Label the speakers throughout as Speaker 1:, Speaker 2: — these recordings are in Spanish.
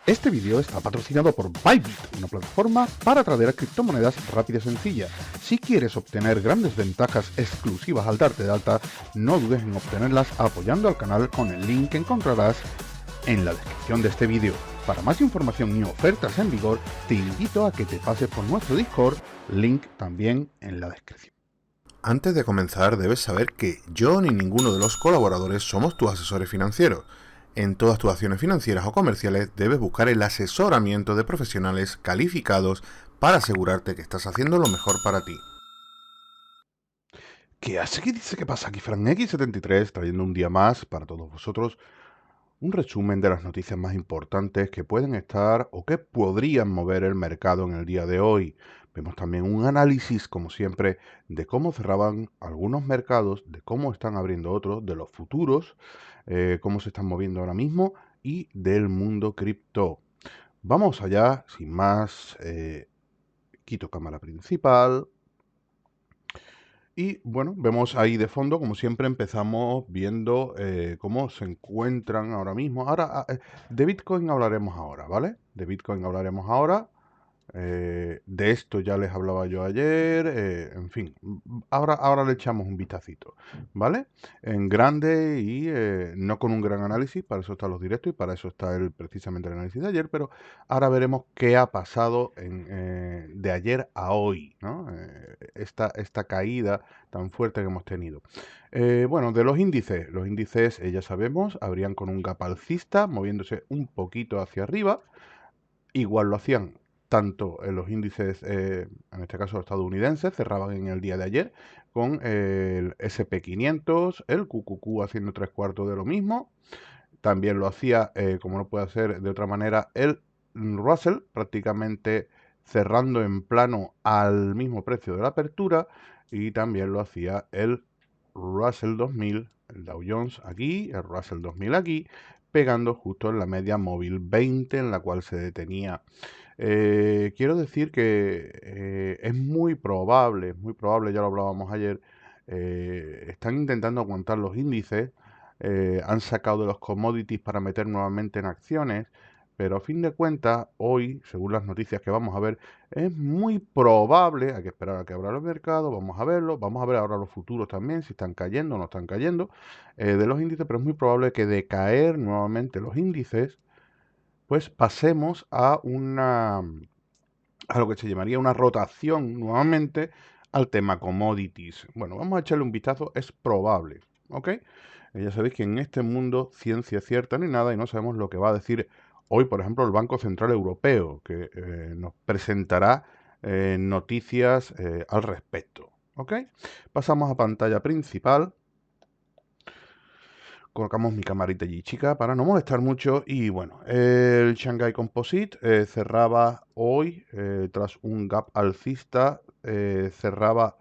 Speaker 1: Este vídeo está patrocinado por Bybit, una plataforma para tradear criptomonedas rápida y sencilla. Si quieres obtener grandes ventajas exclusivas al darte de alta, no dudes en obtenerlas apoyando al canal con el link que encontrarás en la descripción de este vídeo. Para más información y ofertas en vigor, te invito a que te pases por nuestro Discord, link también en la descripción.
Speaker 2: Antes de comenzar, debes saber que yo ni ninguno de los colaboradores somos tus asesores financieros. En todas tus acciones financieras o comerciales debes buscar el asesoramiento de profesionales calificados para asegurarte que estás haciendo lo mejor para ti.
Speaker 1: ¿Qué hace? ¿Qué dice? ¿Qué pasa? Aquí Fran X73 trayendo un día más para todos vosotros un resumen de las noticias más importantes que pueden estar o que podrían mover el mercado en el día de hoy. Vemos también un análisis, como siempre, de cómo cerraban algunos mercados, de cómo están abriendo otros, de los futuros, cómo se están moviendo ahora mismo y del mundo cripto. Vamos allá, sin más, quito cámara principal. Y bueno, vemos ahí de fondo, como siempre, empezamos viendo cómo se encuentran ahora mismo. Ahora, de Bitcoin hablaremos ahora, ¿vale? De Bitcoin hablaremos ahora. De esto ya les hablaba yo ayer. En fin, ahora le echamos un vistacito, ¿vale? En grande y no con un gran análisis, para eso están los directos y para eso está precisamente el análisis de ayer, pero ahora veremos qué ha pasado de ayer a hoy, ¿no? Esta caída tan fuerte que hemos tenido. Bueno, de los índices ya sabemos, abrían con un gap alcista, moviéndose un poquito hacia arriba. Igual lo hacían tanto en los índices, en este caso estadounidenses, cerraban en el día de ayer con el SP500, el QQQ haciendo tres cuartos de lo mismo. También lo hacía, como no puede hacer de otra manera, el Russell, prácticamente cerrando en plano al mismo precio de la apertura. Y también lo hacía el Russell 2000, el Dow Jones aquí, el Russell 2000 aquí, pegando justo en la media móvil 20 en la cual se detenía. Quiero decir que es muy probable, ya lo hablábamos ayer, están intentando aguantar los índices, han sacado de los commodities para meter nuevamente en acciones, pero a fin de cuentas, hoy, según las noticias que vamos a ver, es muy probable, hay que esperar a que abra el mercado, vamos a verlo, vamos a ver ahora los futuros también, si están cayendo o no están cayendo, de los índices, pero es muy probable que de caer nuevamente los índices, pues pasemos a lo que se llamaría una rotación nuevamente al tema commodities. Bueno, vamos a echarle un vistazo, es probable, ¿ok? Ya sabéis que en este mundo ciencia cierta ni nada y no sabemos lo que va a decir hoy, por ejemplo, el Banco Central Europeo, que nos presentará noticias al respecto, ¿ok? Pasamos a pantalla principal. Colocamos mi camarita allí chica para no molestar mucho y bueno, el Shanghai Composite cerraba hoy tras un gap alcista, cerraba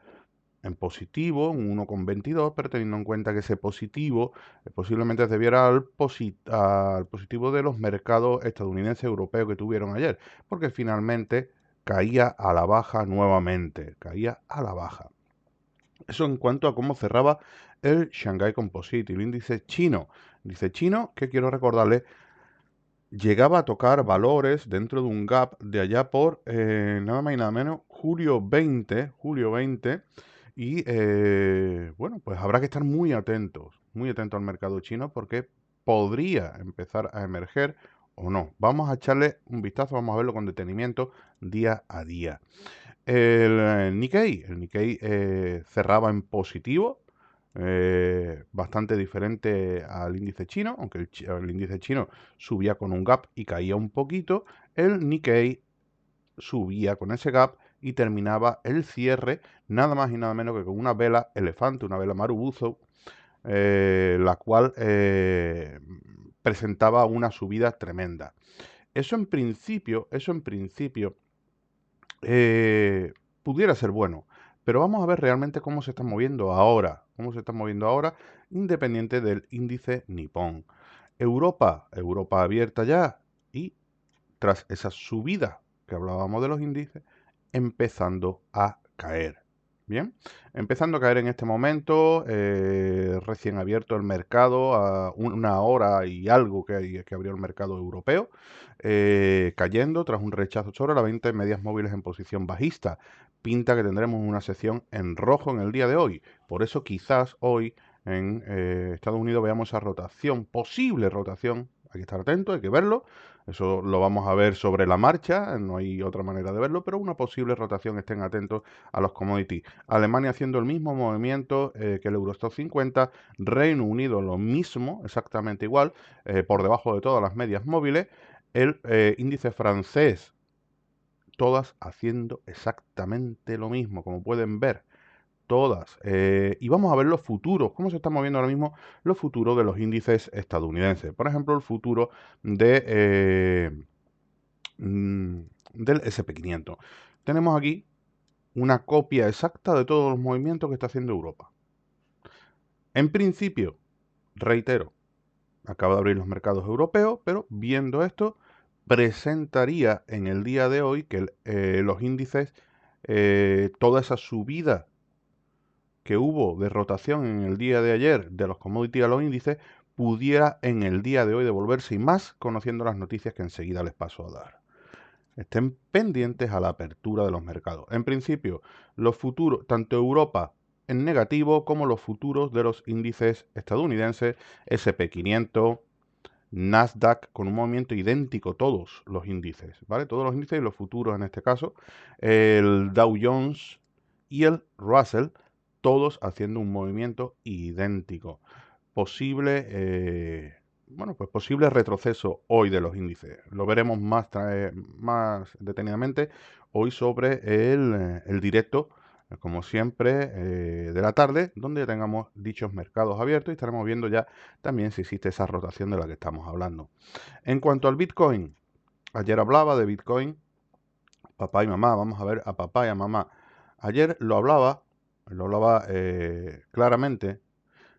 Speaker 1: en positivo, un 1,22, pero teniendo en cuenta que ese positivo posiblemente se debiera al positivo de los mercados estadounidenses y europeos que tuvieron ayer, porque finalmente caía a la baja nuevamente, caía a la baja. Eso en cuanto a cómo cerraba el Shanghai Composite, el índice chino. Dice chino, que quiero recordarle, llegaba a tocar valores dentro de un gap de allá por nada más y nada menos julio 20, y bueno, pues habrá que estar muy atentos al mercado chino porque podría empezar a emerger o no. Vamos a echarle un vistazo, vamos a verlo con detenimiento día a día. El Nikkei cerraba en positivo, bastante diferente al índice chino, aunque el índice chino subía con un gap y caía un poquito, el Nikkei subía con ese gap y terminaba el cierre nada más y nada menos que con una vela elefante, una vela Marubozu, la cual presentaba una subida tremenda. Eso en principio eh, pudiera ser bueno, pero vamos a ver realmente cómo se están moviendo ahora, independiente del índice nipón. Europa abierta ya y tras esa subida que hablábamos de los índices, empezando a caer. Bien, empezando a caer en este momento, recién abierto el mercado, a una hora y algo que abrió el mercado europeo, cayendo tras un rechazo sobre la venta de medias móviles en posición bajista. Pinta que tendremos una sección en rojo en el día de hoy. Por eso quizás hoy en Estados Unidos veamos esa rotación, posible rotación. Hay que estar atento, hay que verlo. Eso lo vamos a ver sobre la marcha, no hay otra manera de verlo, pero una posible rotación, estén atentos a los commodities. Alemania haciendo el mismo movimiento que el Eurostoxx 50, Reino Unido lo mismo, exactamente igual, por debajo de todas las medias móviles, el índice francés, todas haciendo exactamente lo mismo, como pueden ver, todas. Y vamos a ver los futuros, cómo se están moviendo ahora mismo los futuros de los índices estadounidenses. Por ejemplo, el futuro de, mm, del SP500. Tenemos aquí una copia exacta de todos los movimientos que está haciendo Europa. En principio, reitero, acaba de abrir los mercados europeos, pero viendo esto, presentaría en el día de hoy que los índices, toda esa subida que hubo de rotación en el día de ayer de los commodities a los índices, pudiera en el día de hoy devolverse y más conociendo las noticias que enseguida les paso a dar. Estén pendientes a la apertura de los mercados. En principio, los futuros, tanto Europa en negativo como los futuros de los índices estadounidenses, SP500, Nasdaq, con un movimiento idéntico, todos los índices, ¿vale? Todos los índices y los futuros en este caso, el Dow Jones y el Russell, todos haciendo un movimiento idéntico. Posible, bueno, pues posible retroceso hoy de los índices. Lo veremos más detenidamente hoy sobre el directo, como siempre, de la tarde, donde tengamos dichos mercados abiertos y estaremos viendo ya también si existe esa rotación de la que estamos hablando. En cuanto al Bitcoin, ayer hablaba de Bitcoin, papá y mamá, vamos a ver a papá y a mamá. Ayer lo hablaba claramente.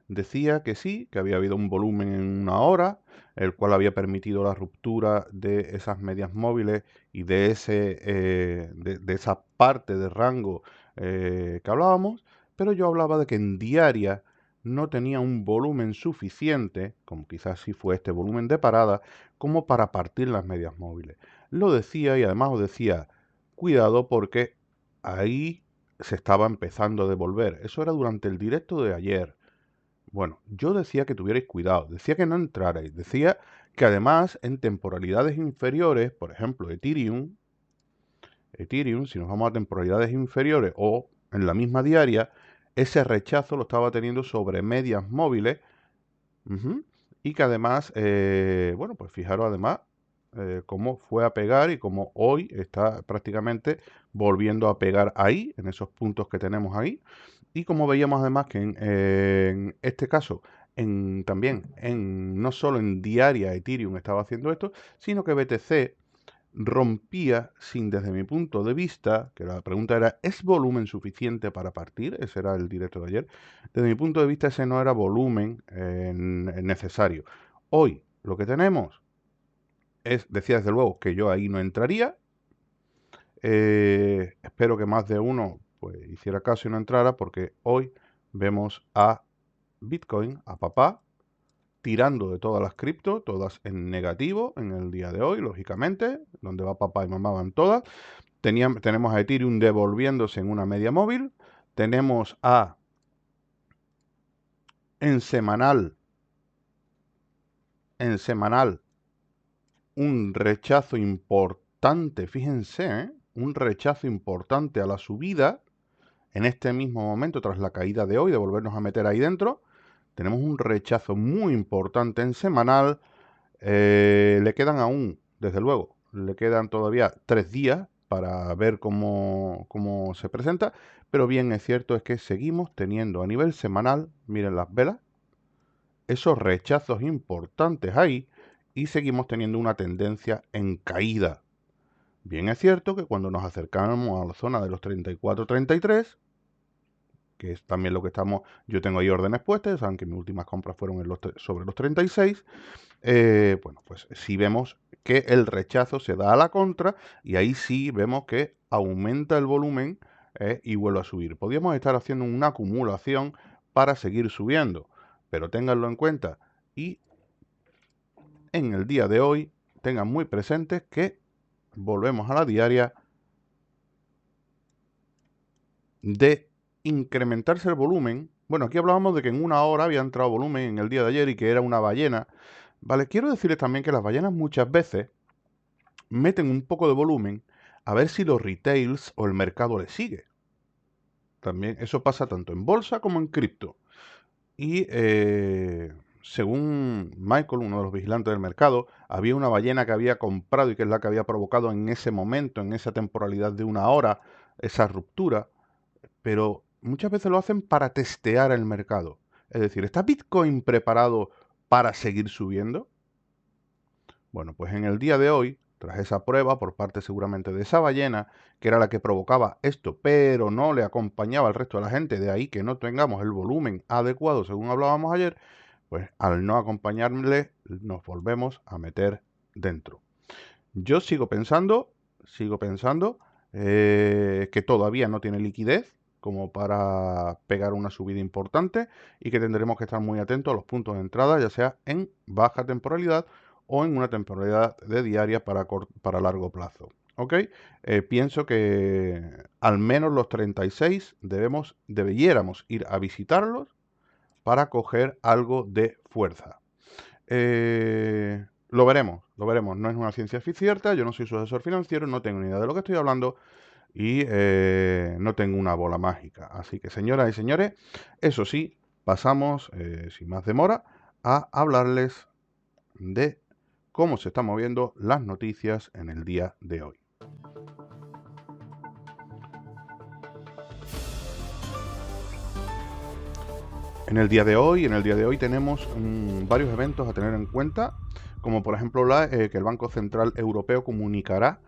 Speaker 1: Decía que sí, que había habido un volumen en una hora, el cual había permitido la ruptura de esas medias móviles y de esa parte de rango que hablábamos, pero yo hablaba de que en diaria no tenía un volumen suficiente, como quizás sí fue este volumen de parada, como para partir las medias móviles. Lo decía y además os decía, cuidado porque ahí se estaba empezando a devolver. Eso era durante el directo de ayer. Bueno, yo decía que tuvierais cuidado, decía que no entrarais, decía que además en temporalidades inferiores, por ejemplo, Ethereum, si nos vamos a temporalidades inferiores o en la misma diaria, ese rechazo lo estaba teniendo sobre medias móviles. Ujú. Y que además, bueno, pues fijaros además cómo fue a pegar y cómo hoy está prácticamente volviendo a pegar ahí, en esos puntos que tenemos ahí. Y como veíamos además que en este caso, también no solo en diaria Ethereum estaba haciendo esto, sino que BTC rompía sin, desde mi punto de vista, que la pregunta era, ¿es volumen suficiente para partir? Ese era el directo de ayer. Desde mi punto de vista, ese no era volumen necesario. Hoy lo que tenemos decía desde luego que yo ahí no entraría. Espero que más de uno pues hiciera caso y no entrara, porque hoy vemos a Bitcoin, a papá, tirando de todas las cripto, todas en negativo en el día de hoy, lógicamente, donde va papá y mamá van todas. Tenemos a Ethereum devolviéndose en una media móvil. Tenemos en semanal, en semanal, un rechazo importante, fíjense, un rechazo importante a la subida. En este mismo momento, tras la caída de hoy, de volvernos a meter ahí dentro, tenemos un rechazo muy importante en semanal. Le quedan aún, desde luego, le quedan todavía 3 días para ver cómo se presenta, pero bien es cierto es que seguimos teniendo a nivel semanal, miren las velas, esos rechazos importantes ahí y seguimos teniendo una tendencia en caída. Bien es cierto que cuando nos acercamos a la zona de los 34-33, que es también lo que estamos, yo tengo ahí órdenes puestas, aunque mis últimas compras fueron sobre los 36, bueno, pues sí vemos que el rechazo se da a la contra y ahí sí vemos que aumenta el volumen y vuelve a subir. Podríamos estar haciendo una acumulación para seguir subiendo, pero ténganlo en cuenta y en el día de hoy tengan muy presentes que volvemos a la diaria de incrementarse el volumen. Bueno, aquí hablábamos de que en una hora había entrado volumen en el día de ayer y que era una ballena. Vale, quiero decirles también que las ballenas muchas veces meten un poco de volumen a ver si los retails o el mercado les sigue. También eso pasa tanto en bolsa como en cripto. Y según Michael, uno de los vigilantes del mercado, había una ballena que había comprado y que es la que había provocado en ese momento, en esa temporalidad de una hora, esa ruptura. Pero muchas veces lo hacen para testear el mercado. Es decir, ¿está Bitcoin preparado para seguir subiendo? Bueno, pues en el día de hoy, tras esa prueba por parte seguramente de esa ballena, que era la que provocaba esto, pero no le acompañaba al resto de la gente, de ahí que no tengamos el volumen adecuado según hablábamos ayer, pues al no acompañarle nos volvemos a meter dentro. Yo sigo pensando que todavía no tiene liquidez como para pegar una subida importante y que tendremos que estar muy atentos a los puntos de entrada, ya sea en baja temporalidad o en una temporalidad de diaria para largo plazo. ¿Ok? Pienso que al menos los 36 debiéramos ir a visitarlos para coger algo de fuerza. Lo veremos, lo veremos. No es una ciencia cierta, yo no soy su asesor financiero, no tengo ni idea de lo que estoy hablando y no tengo una bola mágica. Así que, señoras y señores, eso sí, pasamos, sin más demora, a hablarles de cómo se están moviendo las noticias en el día de hoy. En el día de hoy tenemos varios eventos a tener en cuenta, como por ejemplo que el Banco Central Europeo comunicará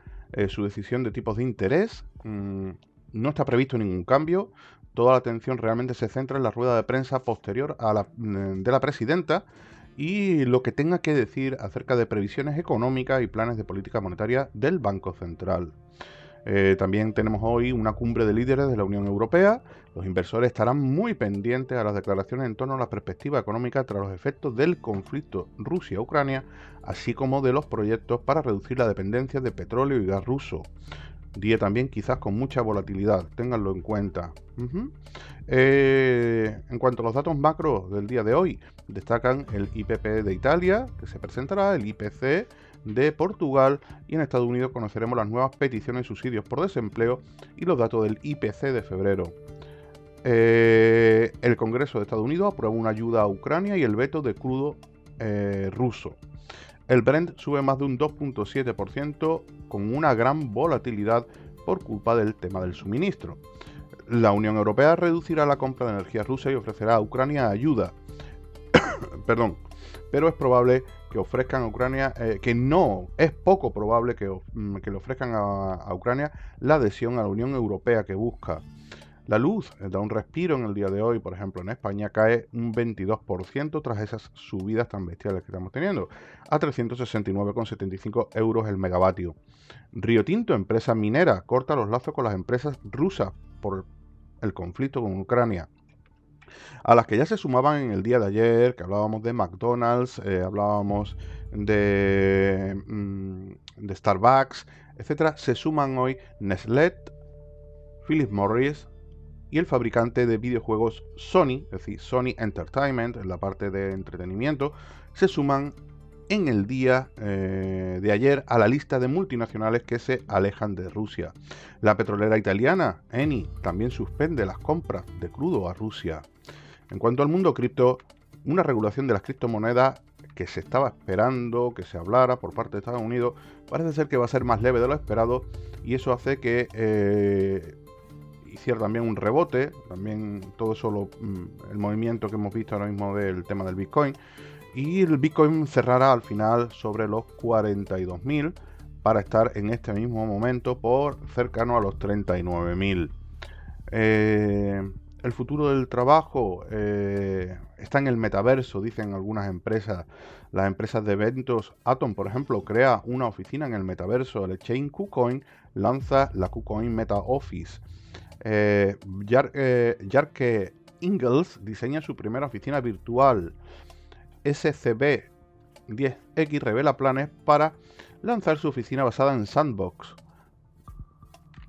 Speaker 1: su decisión de tipos de interés. No está previsto ningún cambio. Toda la atención realmente se centra en la rueda de prensa posterior a de la presidenta y lo que tenga que decir acerca de previsiones económicas y planes de política monetaria del Banco Central. También tenemos hoy una cumbre de líderes de la Unión Europea. Los inversores estarán muy pendientes a las declaraciones en torno a la perspectiva económica tras los efectos del conflicto Rusia-Ucrania, así como de los proyectos para reducir la dependencia de petróleo y gas ruso. Día también quizás con mucha volatilidad, ténganlo en cuenta. En cuanto a los datos macro del día de hoy, destacan el IPP de Italia, que se presentará, el IPC de Portugal, y en Estados Unidos conoceremos las nuevas peticiones y subsidios por desempleo y los datos del IPC de febrero. El Congreso de Estados Unidos aprueba una ayuda a Ucrania y el veto de crudo ruso. El Brent sube más de un 2.7% con una gran volatilidad por culpa del tema del suministro. La Unión Europea reducirá la compra de energía rusa y ofrecerá a Ucrania ayuda. Perdón, pero es probable que ofrezcan a Ucrania, es poco probable que le ofrezcan a Ucrania la adhesión a la Unión Europea que busca. La luz da un respiro en el día de hoy, por ejemplo, en España cae un 22% tras esas subidas tan bestiales que estamos teniendo, a 369,75 euros el megavatio. Río Tinto, empresa minera, corta los lazos con las empresas rusas por el conflicto con Ucrania, a las que ya se sumaban en el día de ayer, que hablábamos de McDonald's, hablábamos de Starbucks, etcétera. Se suman hoy Nestlé, Philip Morris y el fabricante de videojuegos Sony, es decir, Sony Entertainment, en la parte de entretenimiento, se suman en el día de ayer a la lista de multinacionales que se alejan de Rusia. La petrolera italiana, Eni, también suspende las compras de crudo a Rusia. En cuanto al mundo cripto, una regulación de las criptomonedas que se estaba esperando que se hablara por parte de Estados Unidos, parece ser que va a ser más leve de lo esperado, y eso hace que hiciera también un rebote, también todo eso, el movimiento que hemos visto ahora mismo del tema del Bitcoin, y el Bitcoin cerrará al final sobre los 42.000 para estar en este mismo momento por cercano a los 39.000. El futuro del trabajo está en el metaverso, dicen algunas empresas. Las empresas de eventos, Atom, por ejemplo, crea una oficina en el metaverso. El exchange KuCoin lanza la KuCoin Meta Office. Jarke Ingels diseña su primera oficina virtual. SCB10X revela planes para lanzar su oficina basada en Sandbox.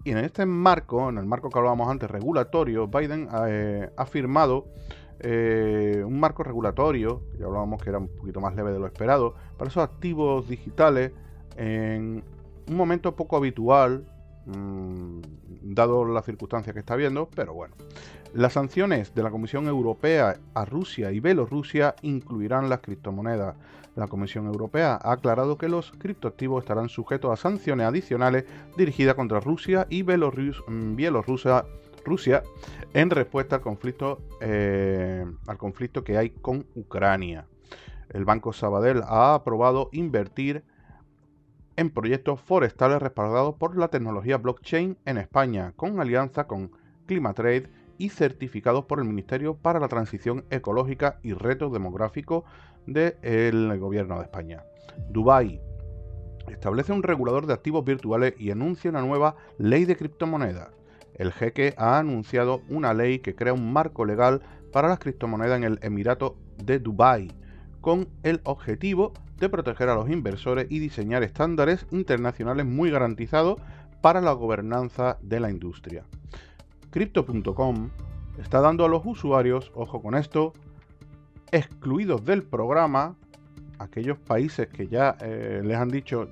Speaker 1: Y en este marco, en el marco que hablábamos antes, regulatorio, Biden ha firmado un marco regulatorio, ya hablábamos que era un poquito más leve de lo esperado, para esos activos digitales en un momento poco habitual, dado las circunstancias que está viendo, pero bueno. Las sanciones de la Comisión Europea a Rusia y Bielorrusia incluirán las criptomonedas. La Comisión Europea ha aclarado que los criptoactivos estarán sujetos a sanciones adicionales dirigidas contra Rusia y Bielorrusia en respuesta al conflicto que hay con Ucrania. El Banco Sabadell ha aprobado invertir en proyectos forestales respaldados por la tecnología blockchain en España, con alianza con Climatrade y certificados por el Ministerio para la Transición Ecológica y Retos Demográficos del Gobierno de España. Dubái establece un regulador de activos virtuales y anuncia una nueva ley de criptomonedas. El jeque ha anunciado una ley que crea un marco legal para las criptomonedas en el Emirato de Dubái, con el objetivo de proteger a los inversores y diseñar estándares internacionales muy garantizados para la gobernanza de la industria. Crypto.com está dando a los usuarios, ojo con esto, excluidos del programa, aquellos países que ya les han dicho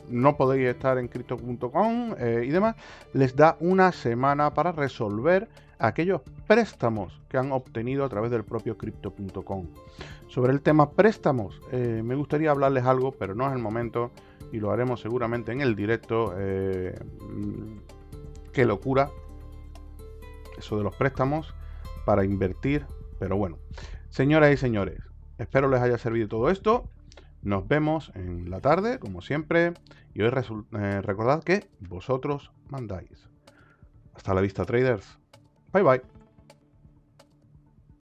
Speaker 1: no podéis estar en Crypto.com y demás, les da una semana para resolver aquellos préstamos que han obtenido a través del propio Crypto.com. Sobre el tema préstamos, me gustaría hablarles algo, pero no es el momento y lo haremos seguramente en el directo. Qué locura eso de los préstamos para invertir, pero bueno. Señoras y señores, espero les haya servido todo esto. Nos vemos en la tarde, como siempre, y hoy recordad que vosotros mandáis. Hasta la vista, traders. Bye bye.